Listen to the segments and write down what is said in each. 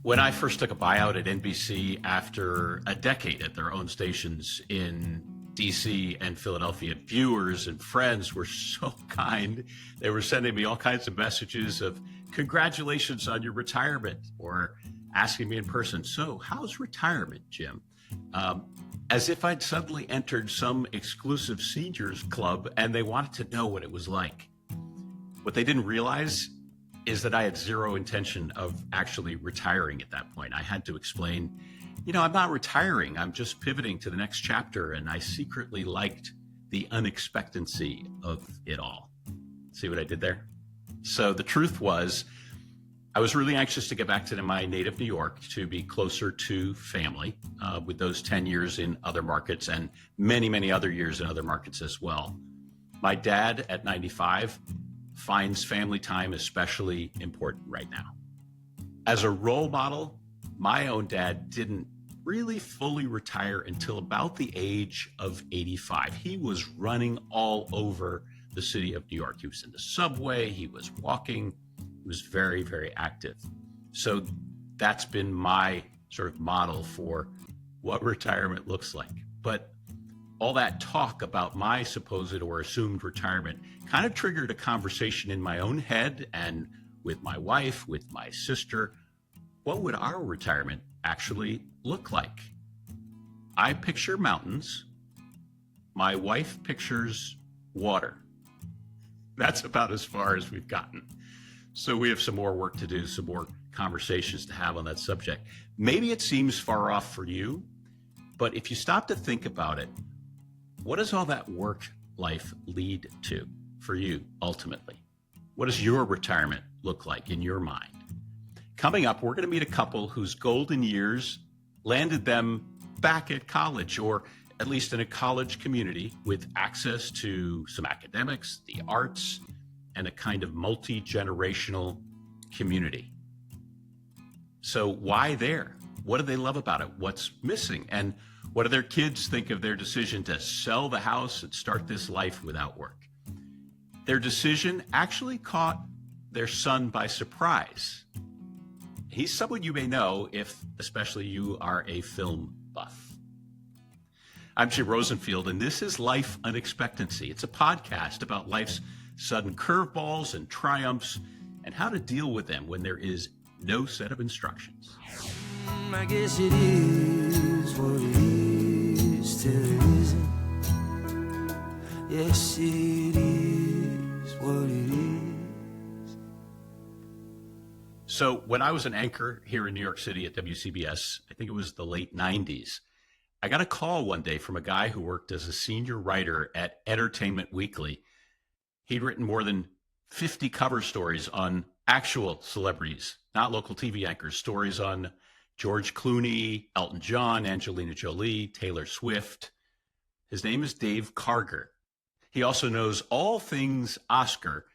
When I first took a buyout at NBC after a decade at their own stations in DC and Philadelphia, viewers and friends were so kind. They were sending me all kinds of messages of congratulations on your retirement, or asking me in person, so how's retirement, Jim? As if I'd suddenly entered some exclusive seniors club and they wanted to know what it was like. What they didn't realize is that I had zero intention of actually retiring at that point. I had to explain, I'm not retiring. I'm just pivoting to the next chapter. And I secretly liked the unexpectancy of it all. See what I did there? So the truth was, I was really anxious to get back to my native New York to be closer to family, with those 10 years in other markets and many, many other years in other markets as well. My dad at 95 finds family time especially important right now. As a role model, my own dad didn't really fully retire until about the age of 85. He was running all over the city of New York. He was in the subway, he was walking, he was very, very active. So that's been my sort of model for what retirement looks like. But all that talk about my supposed or assumed retirement kind of triggered a conversation in my own head and with my wife, with my sister. What would our retirement actually look like? I picture mountains. My wife pictures water. That's about as far as we've gotten. So we have some more work to do, some more conversations to have on that subject. Maybe it seems far off for you, but if you stop to think about it, what does all that work life lead to for you ultimately? What does your retirement look like in your mind? Coming up, we're going to meet a couple whose golden years landed them back at college, or at least in a college community with access to some academics, the arts, and a kind of multi-generational community. So why there? What do they love about it? What's missing? And what do their kids think of their decision to sell the house and start this life without work? Their decision actually caught their son by surprise. He's someone you may know if especially you are a film buff. I'm MJ Rosenfield, and this is Life Unexpectancy. It's a podcast about life's sudden curveballs and triumphs and how to deal with them when there is no set of instructions. I guess it is what it is till it isn't. Yes, it is what it is. So when I was an anchor here in New York City at WCBS, I think it was the late 90s, I got a call one day from a guy who worked as a senior writer at Entertainment Weekly. He'd written more than 50 cover stories on actual celebrities, not local TV anchors, stories on George Clooney, Elton John, Angelina Jolie, Taylor Swift. His name is Dave Karger. He also knows all things Oscar.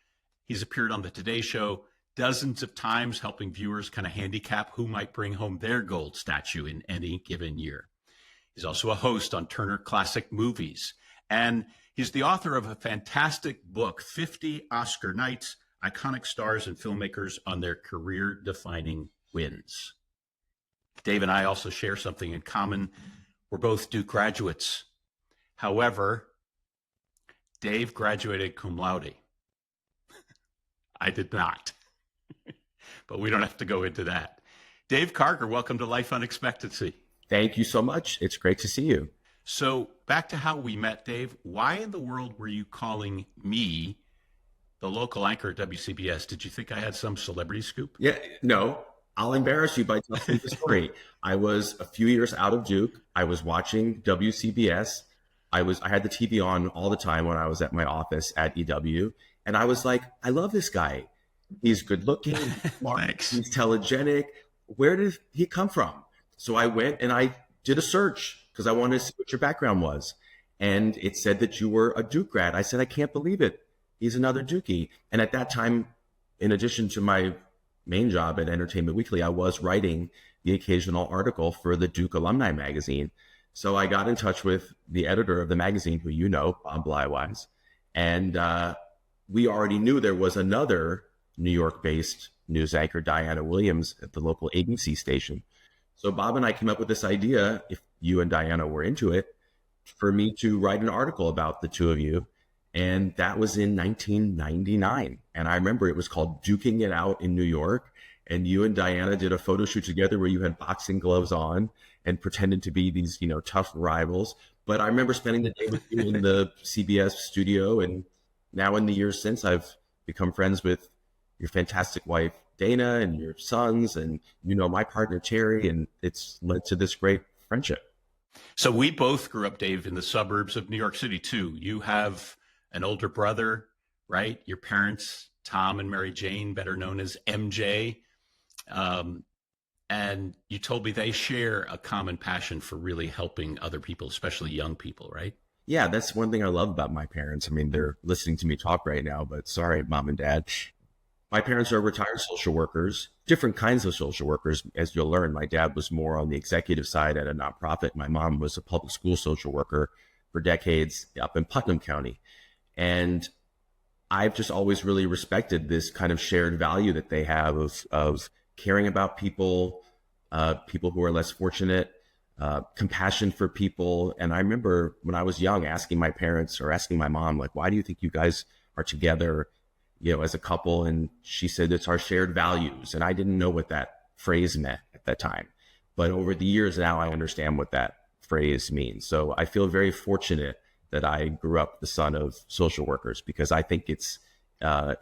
He's appeared on the Today Show dozens of times, helping viewers kind of handicap who might bring home their gold statue in any given year. He's also a host on Turner Classic Movies, and he's the author of a fantastic book, 50 Oscar Nights, Iconic Stars and Filmmakers on Their Career-Defining Wins. Dave and I also share something in common. We're both Duke graduates. However, Dave graduated cum laude. I did not, but we don't have to go into that. Dave Karger, welcome to Life Unexpectancy. Thank you so much. It's great to see you. So back to how we met, Dave. Why in the world were you calling me, the local anchor at WCBS? Did you think I had some celebrity scoop? Yeah, no, I'll embarrass you by telling you the story. I was a few years out of Duke. I was watching WCBS. I had the TV on all the time when I was at my office at EW. And I was like, I love this guy. He's good looking, smart, he's telegenic. Where did he come from? So I went and I did a search because I wanted to see what your background was. And it said that you were a Duke grad. I said, I can't believe it. He's another Dookie. And at that time, in addition to my main job at Entertainment Weekly, I was writing the occasional article for the Duke Alumni Magazine. So I got in touch with the editor of the magazine, who you know, Bob Blywise. And we already knew there was another New York-based news anchor Diana Williams at the local ABC station. So Bob and I came up with this idea, if you and Diana were into it, for me to write an article about the two of you. And that was in 1999. And I remember it was called Duking It Out in New York. And you and Diana did a photo shoot together where you had boxing gloves on and pretended to be these, tough rivals. But I remember spending the day with you in the CBS studio. And now in the years since, I've become friends with your fantastic wife, Dana, and your sons, and my partner, Terry, and it's led to this great friendship. So we both grew up, Dave, in the suburbs of New York City, too. You have an older brother, right? Your parents, Tom and Mary Jane, better known as MJ. And you told me they share a common passion for really helping other people, especially young people, right? Yeah, that's one thing I love about my parents. I mean, they're listening to me talk right now, but sorry, Mom and Dad. My parents are retired social workers, different kinds of social workers. As you'll learn, my dad was more on the executive side at a nonprofit. My mom was a public school social worker for decades up in Putnam County. And I've just always really respected this kind of shared value that they have of caring about people, people who are less fortunate, compassion for people. And I remember when I was young asking my parents or asking my mom, like, why do you think you guys are together, as a couple? And she said, it's our shared values. And I didn't know what that phrase meant at that time. But over the years now, I understand what that phrase means. So I feel very fortunate that I grew up the son of social workers, because I think it's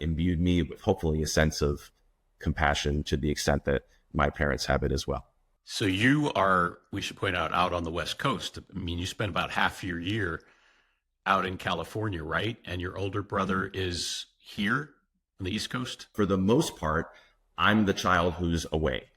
imbued me with hopefully a sense of compassion to the extent that my parents have it as well. So you are, we should point out on the West Coast. I mean, you spent about half your year out in California, right? And your older brother is here on the East Coast? For the most part, I'm the child who's away.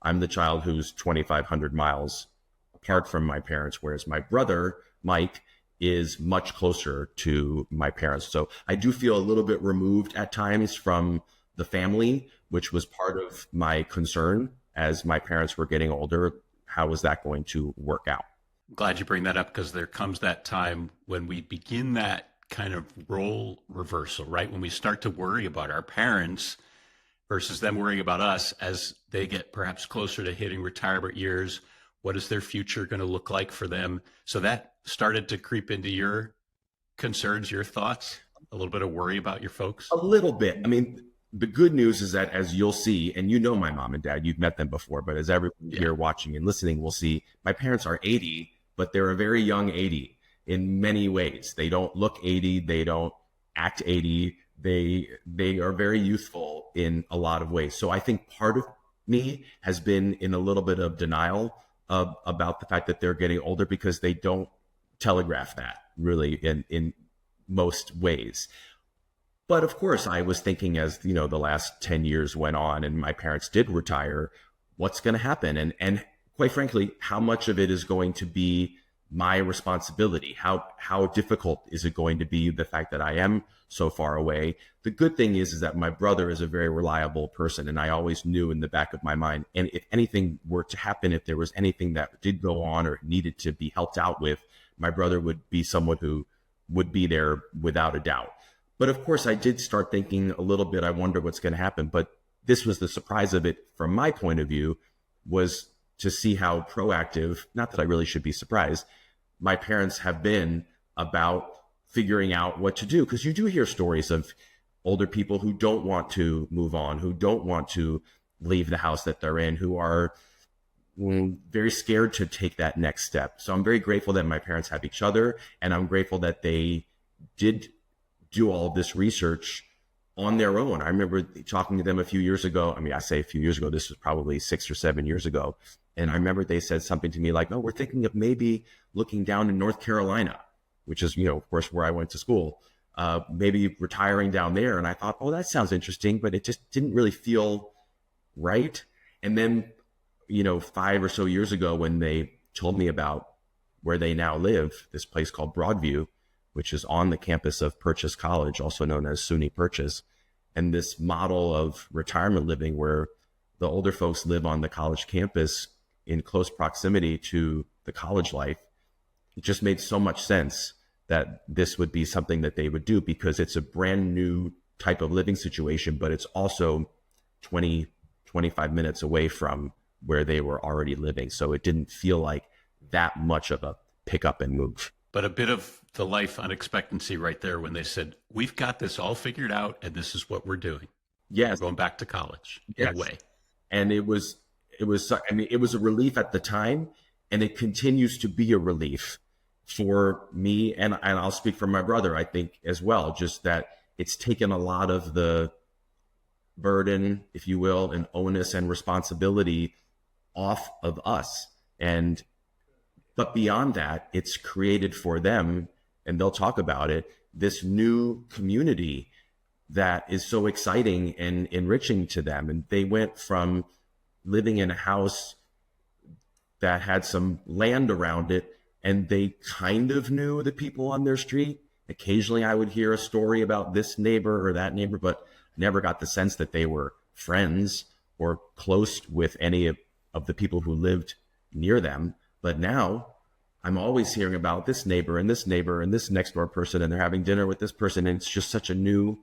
I'm the child who's 2,500 miles apart from my parents, whereas my brother, Mike, is much closer to my parents. So I do feel a little bit removed at times from the family, which was part of my concern as my parents were getting older. How was that going to work out? I'm glad you bring that up, because there comes that time when we begin that kind of role reversal, right? When we start to worry about our parents versus them worrying about us as they get perhaps closer to hitting retirement years. What is their future going to look like for them? So that started to creep into your concerns, your thoughts, a little bit of worry about your folks? A little bit. I mean, the good news is that, as you'll see, and my mom and dad, you've met them before, but as everyone here watching and listening will see, my parents are 80, but they're a very young 80 in many ways. They don't look 80. They don't act 80. They are very youthful in a lot of ways. So I think part of me has been in a little bit of denial about the fact that they're getting older, because they don't telegraph that really in most ways. But of course, I was thinking, as the last 10 years went on and my parents did retire, what's going to happen? And quite frankly, how much of it is going to be my responsibility? How difficult is it going to be, the fact that I am so far away? The good thing is that my brother is a very reliable person, and I always knew in the back of my mind, and if anything were to happen, if there was anything that did go on or needed to be helped out with, my brother would be someone who would be there without a doubt. But of course, I did start thinking a little bit, I wonder what's going to happen. But this was the surprise of it from my point of view, was to see how proactive, not that I really should be surprised, my parents have been about figuring out what to do. Because you do hear stories of older people who don't want to move on, who don't want to leave the house that they're in, who are very scared to take that next step. So I'm very grateful that my parents have each other, and I'm grateful that they did do all of this research on their own. I remember talking to them a few years ago. I mean, I say a few years ago, this was probably 6 or 7 years ago. And I remember they said something to me like, oh, we're thinking of maybe looking down in North Carolina, which is, of course, where I went to school, maybe retiring down there. And I thought, oh, that sounds interesting, but it just didn't really feel right. And then, 5 or so years ago, when they told me about where they now live, this place called Broadview, which is on the campus of Purchase College, also known as SUNY Purchase, and this model of retirement living where the older folks live on the college campus in close proximity to the college life, it just made so much sense that this would be something that they would do, because it's a brand new type of living situation, but it's also 20, 25 minutes away from where they were already living. So it didn't feel like that much of a pick up and move. But a bit of the life unexpectancy right there when they said, we've got this all figured out and this is what we're doing. Yes. We're going back to college in a way. And it was, it was a relief at the time, and it continues to be a relief for me. And I'll speak for my brother, I think, as well, just that it's taken a lot of the burden, if you will, and onus and responsibility off of us. But beyond that, it's created for them, and they'll talk about it, this new community that is so exciting and enriching to them. And they went from living in a house that had some land around it, and they kind of knew the people on their street. Occasionally I would hear a story about this neighbor or that neighbor, but never got the sense that they were friends or close with any of the people who lived near them. But now I'm always hearing about this neighbor and this neighbor and this next door person, and they're having dinner with this person. And it's just such a new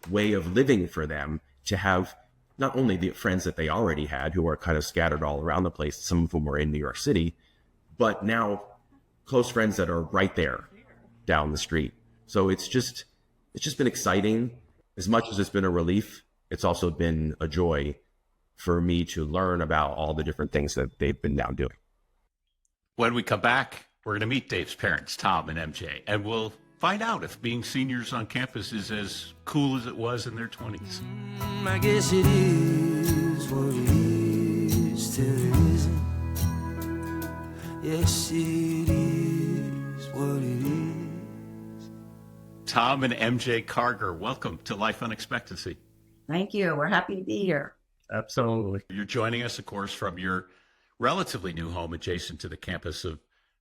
way of living for them to have not only the friends that they already had, who are kind of scattered all around the place, some of whom are in New York City, but now close friends that are right there down the street. So it's just been exciting. As much as it's been a relief, it's also been a joy for me to learn about all the different things that they've been now doing. When we come back, we're going to meet Dave's parents, Tom and MJ, and we'll find out if being seniors on campus is as cool as it was in their 20s. I guess it is what it is till it isn't. Yes, it is what it is. Tom and MJ Karger, welcome to Life Unexpectancy. Thank you. We're happy to be here. Absolutely. You're joining us, of course, from your relatively new home adjacent to the campus of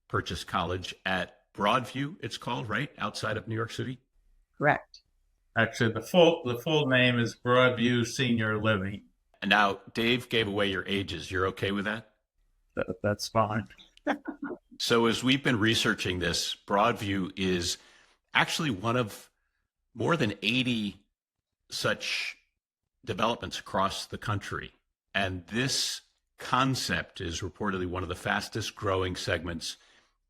Purchase College at Broadview, it's called, right? Outside of New York City? Correct. Actually, the full name is Broadview Senior Living. And now, Dave gave away your ages. You're okay with that? That's fine. So as we've been researching this, Broadview is actually one of more than 80 such developments across the country. And this concept is reportedly one of the fastest growing segments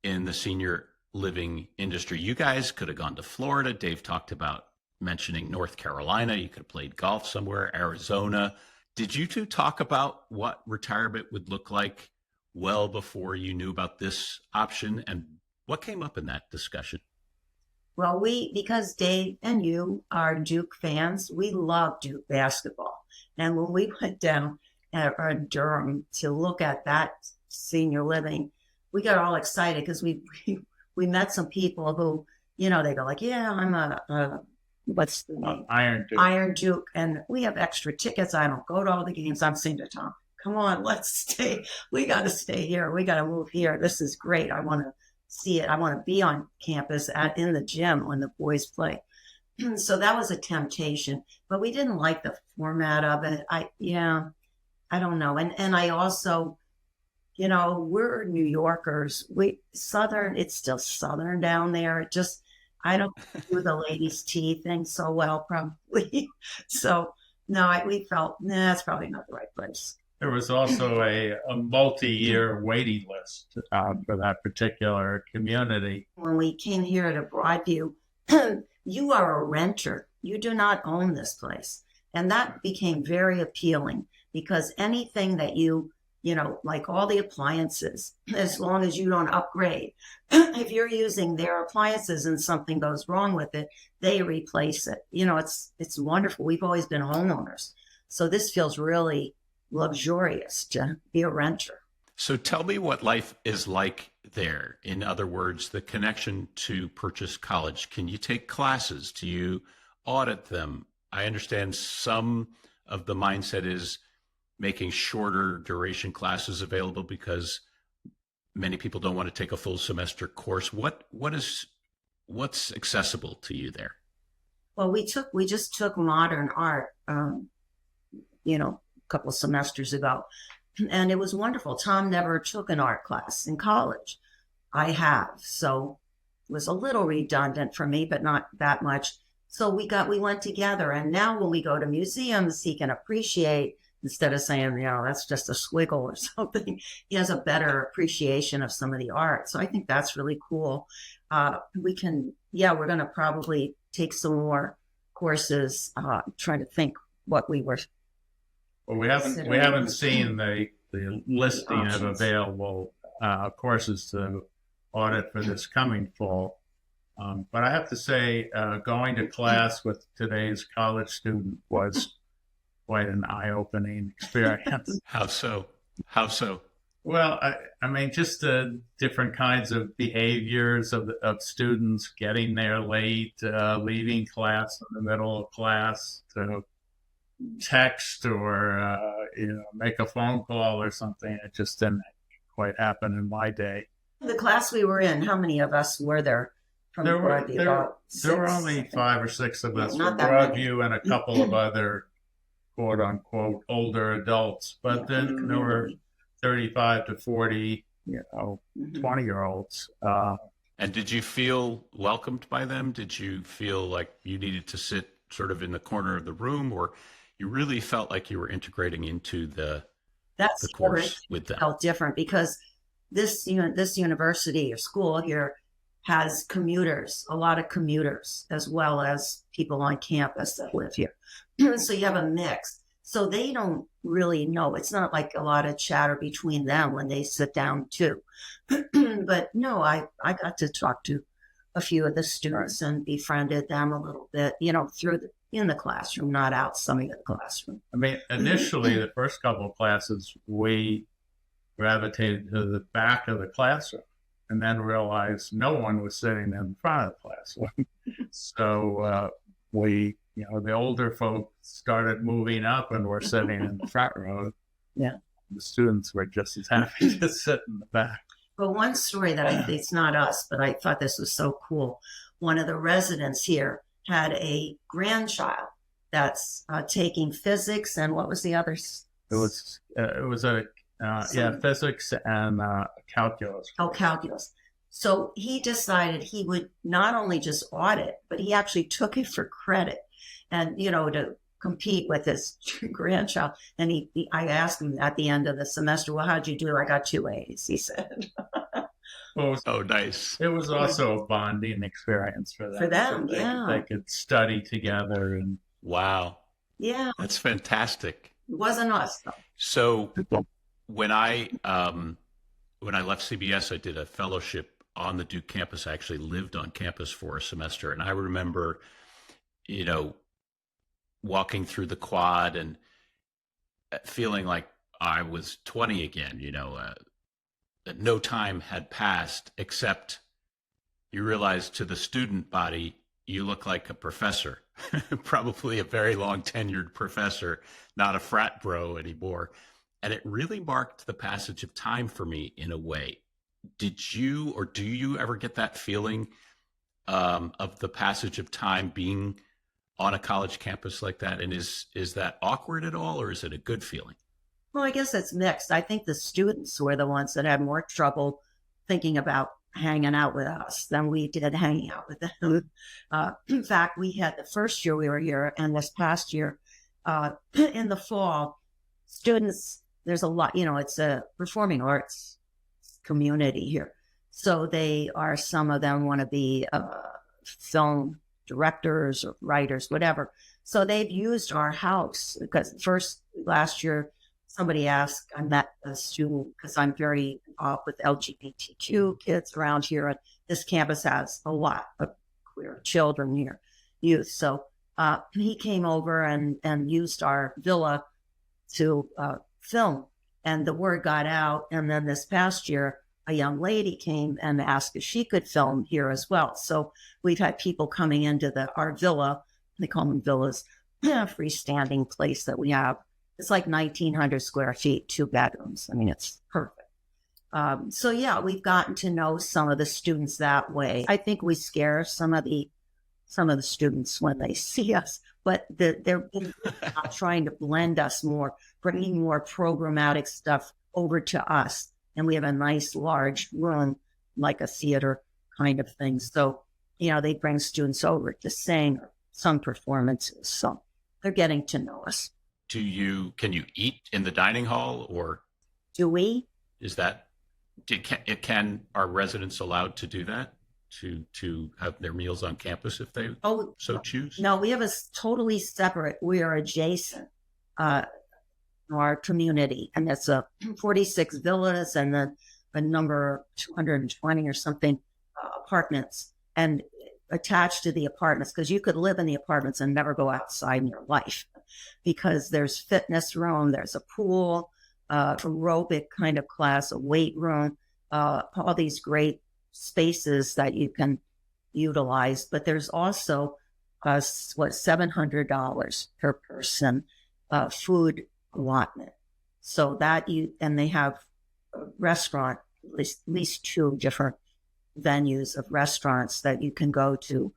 in the senior living industry. You guys could have gone to Florida. Dave talked about mentioning North Carolina. You could have played golf somewhere, Arizona. Did you two talk about what retirement would look like well before you knew about this option? And what came up in that discussion? Well, because Dave and you are Duke fans, we love Duke basketball. And when we went down at Durham to look at that senior living, we got all excited because we met some people who, they go like, yeah, I'm what's the name? Iron Duke. Iron Duke. And we have extra tickets. I don't go to all the games. I'm saying to Tom, come on, let's stay. We got to stay here. We got to move here. This is great. I want to see it. I want to be on campus in the gym when the boys play. So that was a temptation, but we didn't like the format of it. I don't know. And I also, we're New Yorkers. It's still Southern down there. It just, I don't do the ladies' tea thing so well, probably. So no, we felt, it's probably not the right place. There was also a multi-year waiting list for that particular community. When we came here to Broadview, you are a renter. You do not own this place. And that became very appealing because anything that you like all the appliances, as long as you don't upgrade, if you're using their appliances and something goes wrong with it, they replace it. It's wonderful. We've always been homeowners. So this feels really luxurious to be a renter. So tell me what life is like there. In other words, the connection to Purchase College. Can you take classes? Do you audit them? I understand some of the mindset is making shorter duration classes available because many people don't want to take a full semester course. What's accessible to you there? Well, we just took modern art, a couple of semesters ago, and it was wonderful. Tom never took an art class in college. I have, so it was a little redundant for me, but not that much. So we went together, and now when we go to museums, he can appreciate, instead of saying, that's just a squiggle or something, he has a better appreciation of some of the art. So I think that's really cool. We're going to probably take some more courses, trying to think what we were. Well, we haven't seen the listing of available courses to audit for this coming fall. But I have to say, going to class with today's college student was quite an eye-opening experience. How so? Well, I mean, just the different kinds of behaviors of students getting there late, leaving class in the middle of class to text or make a phone call or something. It just didn't quite happen in my day. The class we were in, how many of us were there? From There Broadview? were only 5 or 6 of us Not from that many. Broadview and a couple of other quote unquote older adults, but then there were 35 to 40, 20-year-olds. And did you feel welcomed by them? Did you feel like you needed to sit sort of in the corner of the room, or you really felt like you were integrating into the course with them? Felt different because this university or school here has commuters, a lot of commuters, as well as people on campus that live here. So you have a mix. So they don't really know. It's not like a lot of chatter between them when they sit down too. But no, I got to talk to a few of the students and befriended them a little bit, in the classroom, not outside of the classroom. I mean, initially, the first couple of classes, we gravitated to the back of the classroom and then realized no one was sitting in front of the classroom. So the older folks started moving up and were sitting in the front row. Yeah. The students were just as happy to sit in the back. But one story that I think, it's not us, but I thought this was so cool. One of the residents here had a grandchild that's taking physics, and what was the other? It was physics and calculus. Oh, calculus. So he decided he would not only just audit, but he actually took it for credit, and to compete with his grandchild. And I asked him at the end of the semester, well, how'd you do? I got 2 A's, he said. Oh, nice. It was also a bonding experience for them. For them, so yeah. They could study together. And Wow. Yeah. That's fantastic. It wasn't us, though. So when I left CBS, I did a fellowship on the Duke campus. I actually lived on campus for a semester. And I remember, walking through the quad and feeling like I was 20 again, that no time had passed, except you realize to the student body, you look like a professor, probably a very long tenured professor, not a frat bro anymore. And it really marked the passage of time for me in a way. Did you, or do you ever get that feeling of the passage of time being on a college campus like that? And is that awkward at all, or is it a good feeling? Well, I guess it's mixed. I think the students were the ones that had more trouble thinking about hanging out with us than we did hanging out with them. In fact, we had the first year we were here and this past year in the fall, students, there's a lot, it's a performing arts community here. So some of them want to be film directors or writers, whatever. So they've used our house because last year, somebody asked, I met a student because I'm very involved with LGBTQ kids around here. And this campus has a lot of queer children here, youth. So he came over and used our villa to film. And the word got out. And then this past year, a young lady came and asked if she could film here as well. So we've had people coming into our villa. They call them villas, freestanding place that we have. It's like 1,900 square feet, 2 bedrooms. I mean, it's perfect. So yeah, we've gotten to know some of the students that way. I think we scare some of the students when they see us, but they're not trying to blend us more, bringing more programmatic stuff over to us. And we have a nice large room, like a theater kind of thing. So, they bring students over to sing or some performances. So they're getting to know us. Can you eat in the dining hall, or Do we? is that, are residents allowed to do that? To have their meals on campus if they Oh, so choose? no, we have totally separate. We are adjacent to our community, and that's 46 villas and then a number 220 or something apartments, and attached to the apartments, because you could live in the apartments and never go outside in your life, because there's fitness room, there's a pool, aerobic kind of class, a weight room, all these great spaces that you can utilize. But there's also $700 per person food allotment, so that and they have a restaurant, at least 2 different venues of restaurants that you can go to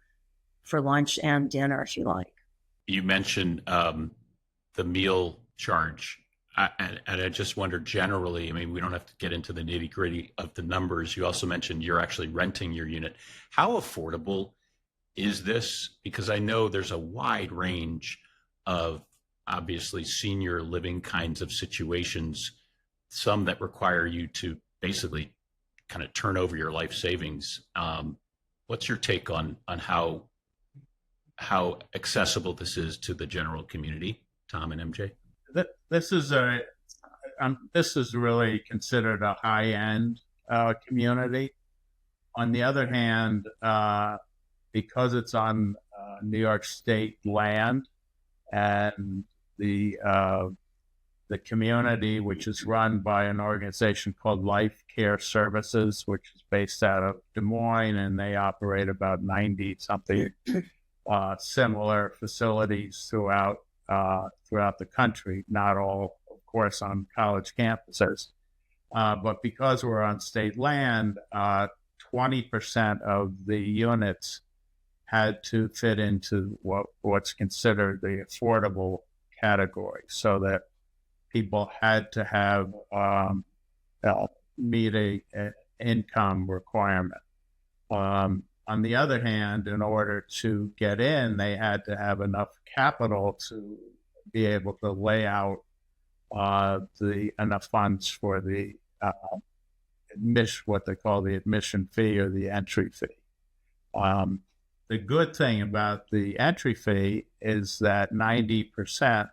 for lunch and dinner if you like. You mentioned the meal charge. And I just wonder generally, I mean, we don't have to get into the nitty gritty of the numbers. You also mentioned you're actually renting your unit. How affordable is this? Because I know there's a wide range of obviously senior living kinds of situations, some that require you to basically kind of turn over your life savings. What's your take on how accessible this is to the general community, Tom and MJ? This is really considered a high-end community. On the other hand, because it's on New York State land, and the community, which is run by an organization called Life Care Services, which is based out of Des Moines, and they operate about 90-something similar facilities throughout the country, not all, of course, on college campuses. But because we're on state land, 20% of the units had to fit into what's considered the affordable category, so that people had to have meet a income requirement. On the other hand, in order to get in, they had to have enough capital to be able to lay out enough funds for the what they call the admission fee or the entry fee. The good thing about the entry fee is that 90%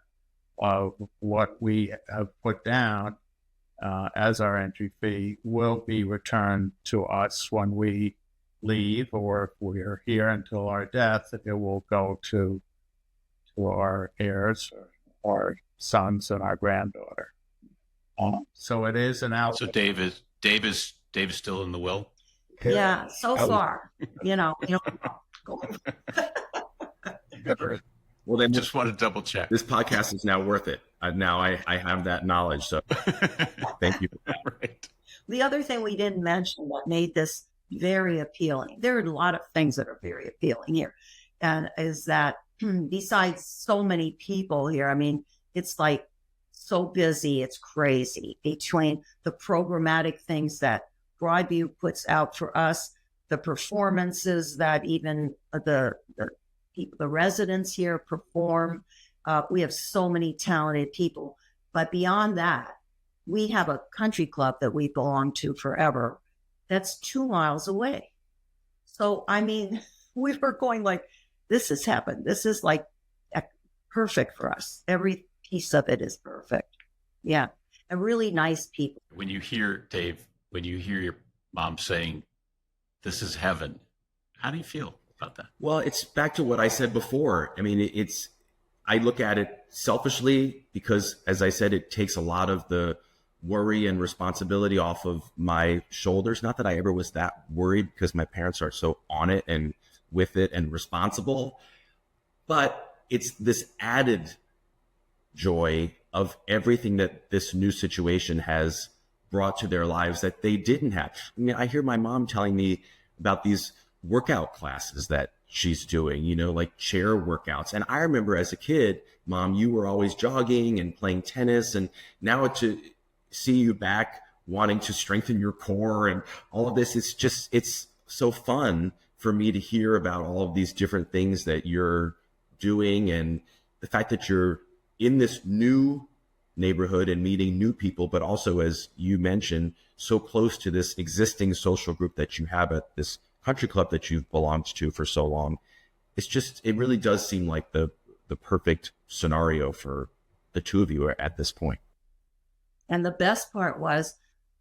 of what we have put down as our entry fee will be returned to us when we leave, or if we're here until our death, it will go to our heirs, our sons and our granddaughter. So it is an out. So Dave is still in the will? Yeah, so far, Well, then Just want to double check. this podcast is now worth it. Now I have that knowledge. So thank you for that. Right. The other thing we didn't mention that made this very appealing, there are a lot of things that are very appealing here, and is that besides so many people here, I mean, it's like so busy, it's crazy, between the programmatic things that Broadview puts out for us, the performances that even the residents here perform. We have so many talented people. But beyond that, we have a country club that we belong to forever that's 2 miles away. So, I mean, we were going like, this has happened. This is like perfect for us. Every piece of it is perfect. Yeah. And really nice people. When you hear, Dave, when you hear your mom saying, this is heaven, how do you feel about that? Well, it's back to what I said before. I mean, I look at it selfishly because, as I said, it takes a lot of the worry and responsibility off of my shoulders. Not that I ever was that worried, because my parents are so on it and with it and responsible, but it's this added joy of everything that this new situation has brought to their lives that they didn't have. I mean, I hear my mom telling me about these workout classes that she's doing, like chair workouts. And I remember as a kid, Mom, you were always jogging and playing tennis, and now to see you back wanting to strengthen your core and all of this, it's so fun for me to hear about all of these different things that you're doing, and the fact that you're in this new neighborhood and meeting new people, but also, as you mentioned, so close to this existing social group that you have at this country club that you've belonged to for so long. It really does seem like the perfect scenario for the two of you at this point. And the best part was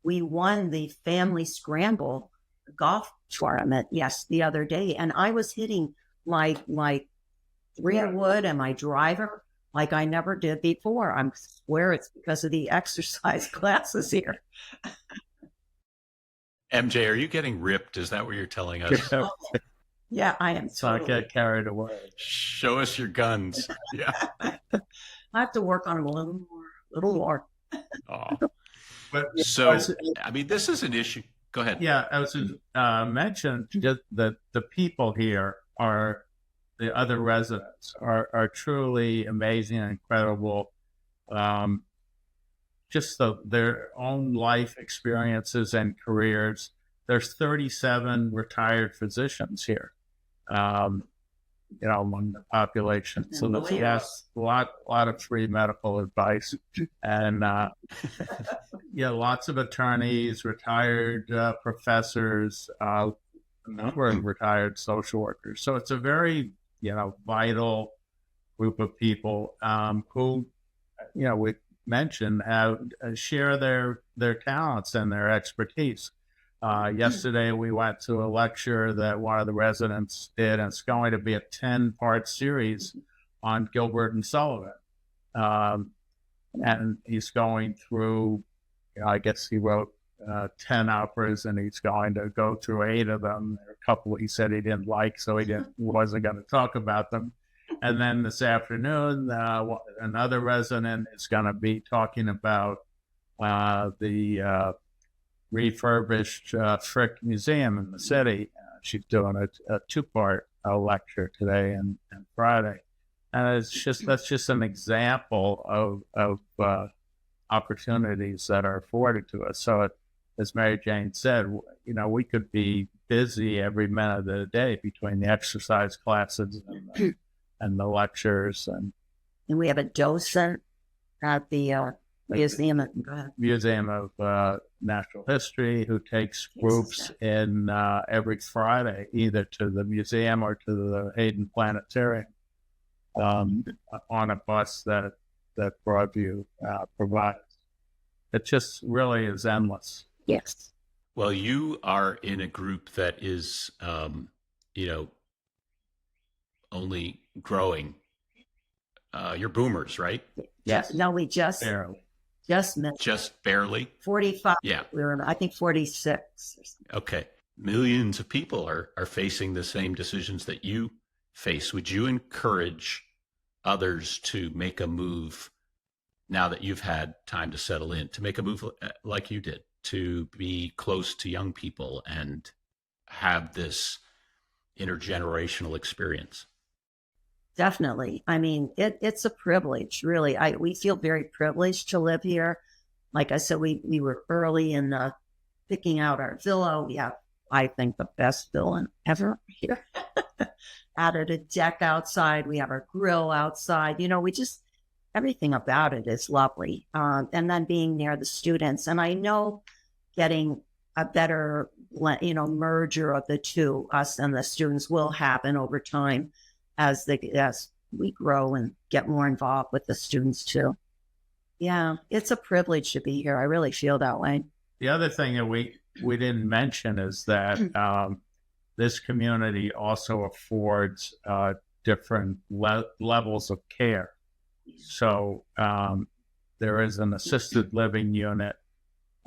we won the family scramble golf tournament, the other day. And I was hitting like 3-wood and my driver like I never did before. I swear it's because of the exercise classes here. MJ, are you getting ripped? Is that what you're telling us? Yeah, I am. So I get carried away. Show us your guns. Yeah. I have to work on them a little more. Oh. But So, I mean, this is an issue. Go ahead. yeah, I was mentioned just that the people here are the other residents are truly amazing and incredible. Just their own life experiences and careers. There's 37 retired physicians here, among the population. So that's a lot of free medical advice, and lots of attorneys, retired professors, a number of retired social workers. So it's a very vital group of people who we mentioned share their talents and their expertise. Yesterday, we went to a lecture that one of the residents did, and it's going to be a 10-part series on Gilbert and Sullivan. And he's going through, I guess he wrote 10 operas, and he's going to go through 8 of them. There are a couple he said he didn't like, so he wasn't going to talk about them. And then this afternoon, another resident is going to be talking about the refurbished Frick Museum in the city. She's doing a 2-part lecture today and Friday, and that's just an example of opportunities that are afforded to us. So, as Mary Jane said, we could be busy every minute of the day between the exercise classes and the lectures, and we have a docent at the Museum of Natural History who takes groups in every Friday, either to the museum or to the Hayden Planetarium on a bus that Broadview provides. It just really is endless. Yes. Well, you are in a group that is, only growing. You're boomers, right? Yes. No, we Barely. Just barely. 45. Yeah. We were, I think, 46 or something. Okay. Millions of people are facing the same decisions that you face. Would you encourage others to make a move now that you've had time to settle in, to make a move like you did, to be close to young people and have this intergenerational experience? Definitely. I mean, it's a privilege, really. We feel very privileged to live here. Like I said, we were early in picking out our villa. We have, I think, the best villa ever here. Added a deck outside. We have our grill outside. Everything about it is lovely. And then being near the students. And I know getting a better, merger of the two, us and the students, will happen over time as we grow and get more involved with the students too. Yeah, it's a privilege to be here. I really feel that way. The other thing that we didn't mention is that this community also affords different levels of care. So there is an assisted living unit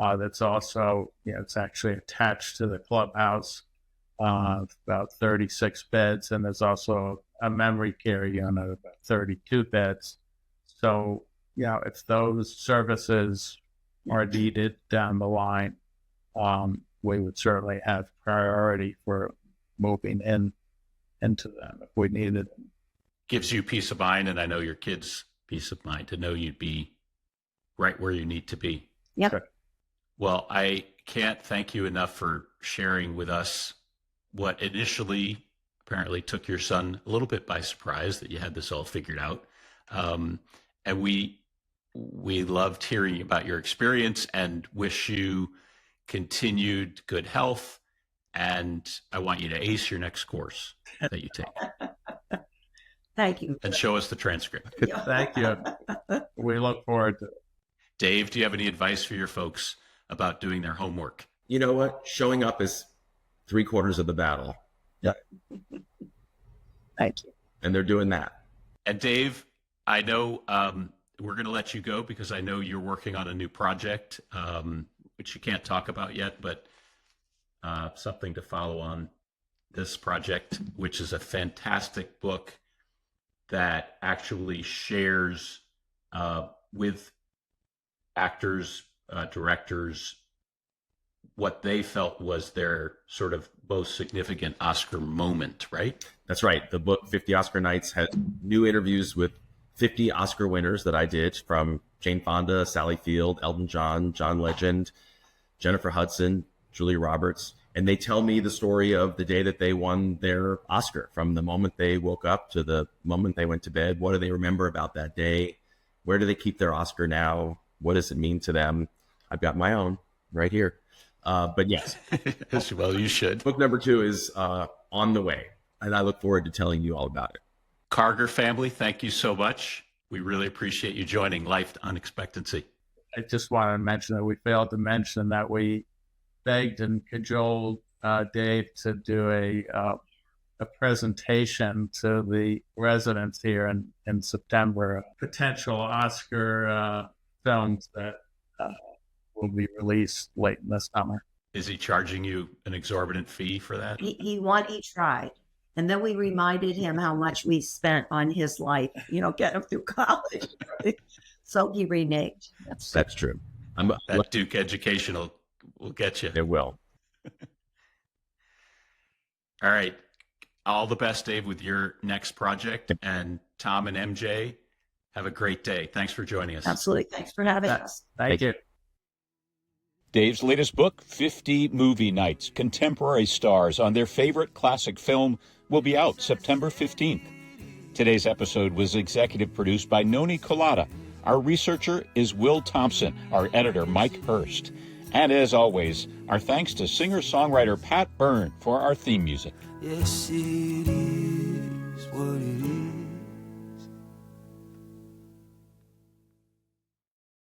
that's also, it's actually attached to the clubhouse, about 36 beds, and there's also a memory care unit, about 32 beds. So, if those services are needed down the line, we would certainly have priority for moving into them if we needed them. Gives you peace of mind, and I know your kids peace of mind to know you'd be right where you need to be. Yep. Sure. Well, I can't thank you enough for sharing with us what initially apparently took your son a little bit by surprise that you had this all figured out. And we loved hearing about your experience and wish you continued good health. And I want you to ace your next course that you take. Thank you. And show us the transcript. Thank you. We look forward to it. Dave, do you have any advice for your folks about doing their homework? You know what? Showing up is 3/4 of the battle. Yeah. Thank you. And they're doing that. And Dave, I know we're going to let you go because I know you're working on a new project, which you can't talk about yet, but something to follow on this project, which is a fantastic book that actually shares with actors, directors, what they felt was their sort of most significant Oscar moment, right? That's right. The book 50 Oscar Nights has new interviews with 50 Oscar winners that I did, from Jane Fonda, Sally Field, Elton John, John Legend, Jennifer Hudson, Julia Roberts. And they tell me the story of the day that they won their Oscar, from the moment they woke up to the moment they went to bed. What do they remember about that day? Where do they keep their Oscar now? What does it mean to them? I've got my own right here. But yes. Well, you should. Book number 2 is on the way, and I look forward to telling you all about it. Karger family, thank you so much. We really appreciate you joining Life to Unexpectancy. I just want to mention that we failed to mention that we begged and cajoled Dave to do a presentation to the residents here in September, potential Oscar films that will be released late in the summer. Is he charging you an exorbitant fee for that? He tried. And then we reminded him how much we spent on his life, get him through college. Right? So he reneged. That's true. That Duke education will get you. It will. All right. All the best, Dave, with your next project. And Tom and MJ, have a great day. Thanks for joining us. Absolutely. Thanks for having us. Thank you. Dave's latest book, 50 Movie Nights, Contemporary Stars on Their Favorite Classic Film, will be out September 15th. Today's episode was executive produced by Noni Colada. Our researcher is Will Thompson, our editor Mike Hurst. And as always, our thanks to singer-songwriter Pat Byrne for our theme music. Yes, it is what it is.